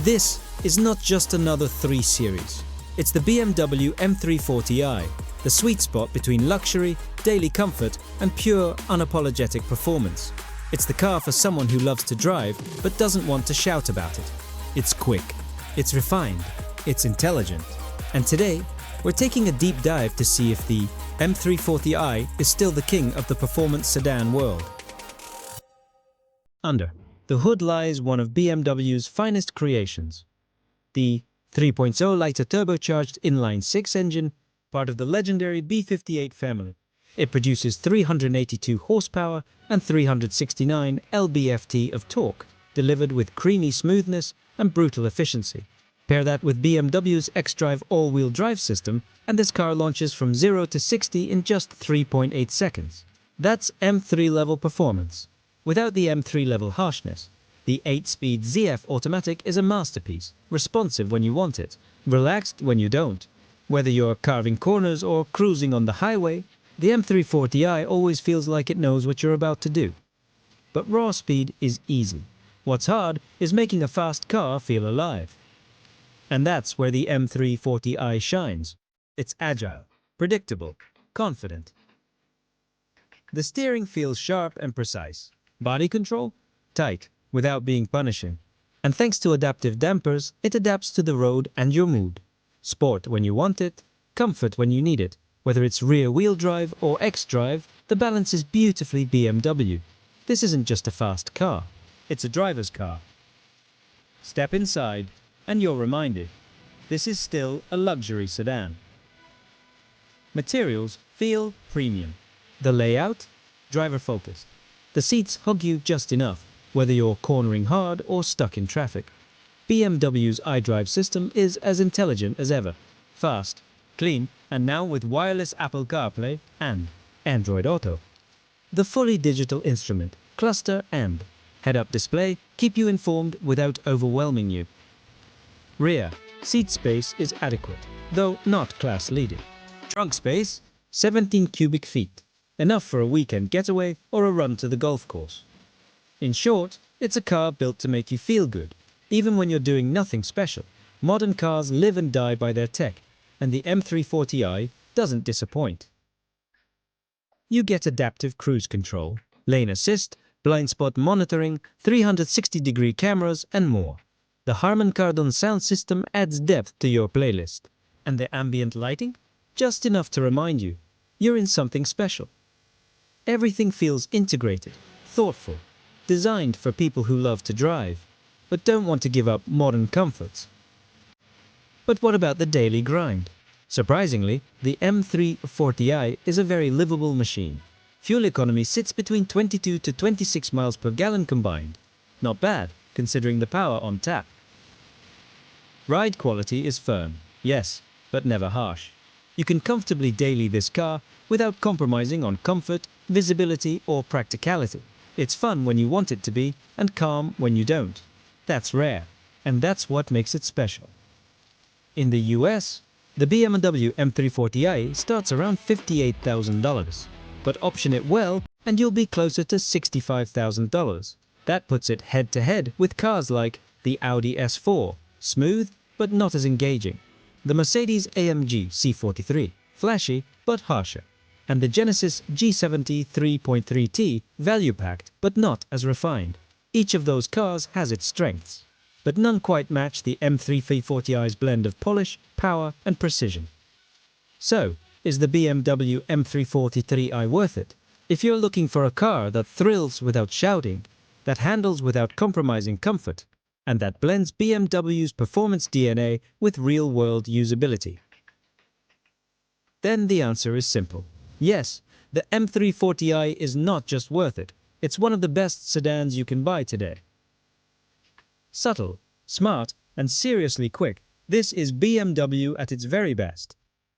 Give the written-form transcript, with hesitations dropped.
This is not just another 3 Series. It's the BMW M340i, the sweet spot between luxury, daily comfort, and pure, unapologetic performance. It's the car for someone who loves to drive but doesn't want to shout about it. It's quick, it's refined, it's intelligent. And today, we're taking a deep dive to see if the M340i is still the king of the performance sedan world. Under the hood lies one of BMW's finest creations. The 3.0-liter turbocharged inline-six engine, part of the legendary B58 family. It produces 382 horsepower and 369 lb-ft of torque, delivered with creamy smoothness and brutal efficiency. Pair that with BMW's xDrive all-wheel drive system, and this car launches from 0 to 60 in just 3.8 seconds. That's M3 level performance, without the M3 level harshness. The 8-speed ZF automatic is a masterpiece, responsive when you want it, relaxed when you don't. Whether you're carving corners or cruising on the highway, the M340i always feels like it knows what you're about to do. But raw speed is easy. What's hard is making a fast car feel alive. And that's where the M340i shines. It's agile, predictable, confident. The steering feels sharp and precise. Body control? Tight, without being punishing. And thanks to adaptive dampers, it adapts to the road and your mood. Sport when you want it, comfort when you need it. Whether it's rear-wheel drive or xDrive, the balance is beautifully BMW. This isn't just a fast car, it's a driver's car. Step inside, and you're reminded, this is still a luxury sedan. Materials feel premium. The layout? Driver-focused. The seats hug you just enough, whether you're cornering hard or stuck in traffic. BMW's iDrive system is as intelligent as ever. Fast, clean, and now with wireless Apple CarPlay and Android Auto. The fully digital instrument, cluster and head-up display keep you informed without overwhelming you. Rear seat space is adequate, though not class-leading. Trunk space, 17 cubic feet, enough for a weekend getaway or a run to the golf course. In short, it's a car built to make you feel good, even when you're doing nothing special. Modern cars live and die by their tech, and the M340i doesn't disappoint. You get adaptive cruise control, lane assist, blind spot monitoring, 360-degree cameras, and more. The Harman Kardon sound system adds depth to your playlist. And the ambient lighting? Just enough to remind you, you're in something special. Everything feels integrated, thoughtful, designed for people who love to drive, but don't want to give up modern comforts. But what about the daily grind? Surprisingly, the M340i is a very livable machine. Fuel economy sits between 22 to 26 miles per gallon combined. Not bad, considering the power on tap. Ride quality is firm, yes, but never harsh. You can comfortably daily this car without compromising on comfort, visibility, or practicality. It's fun when you want it to be, and calm when you don't. That's rare, and that's what makes it special. In the US, the BMW M340i starts around $58,000, but option it well and you'll be closer to $65,000. That puts it head-to-head with cars like the Audi S4, smooth but not as engaging, the Mercedes-AMG C43, flashy but harsher, and the Genesis G70 3.3T, value-packed but not as refined. Each of those cars has its strengths, but none quite match the M340i's blend of polish, power, and precision. So, is the BMW M340i worth it? If you're looking for a car that thrills without shouting, that handles without compromising comfort, and that blends BMW's performance DNA with real-world usability, then the answer is simple. Yes, the M340i is not just worth it, it's one of the best sedans you can buy today. Subtle, smart, and seriously quick, this is BMW at its very best.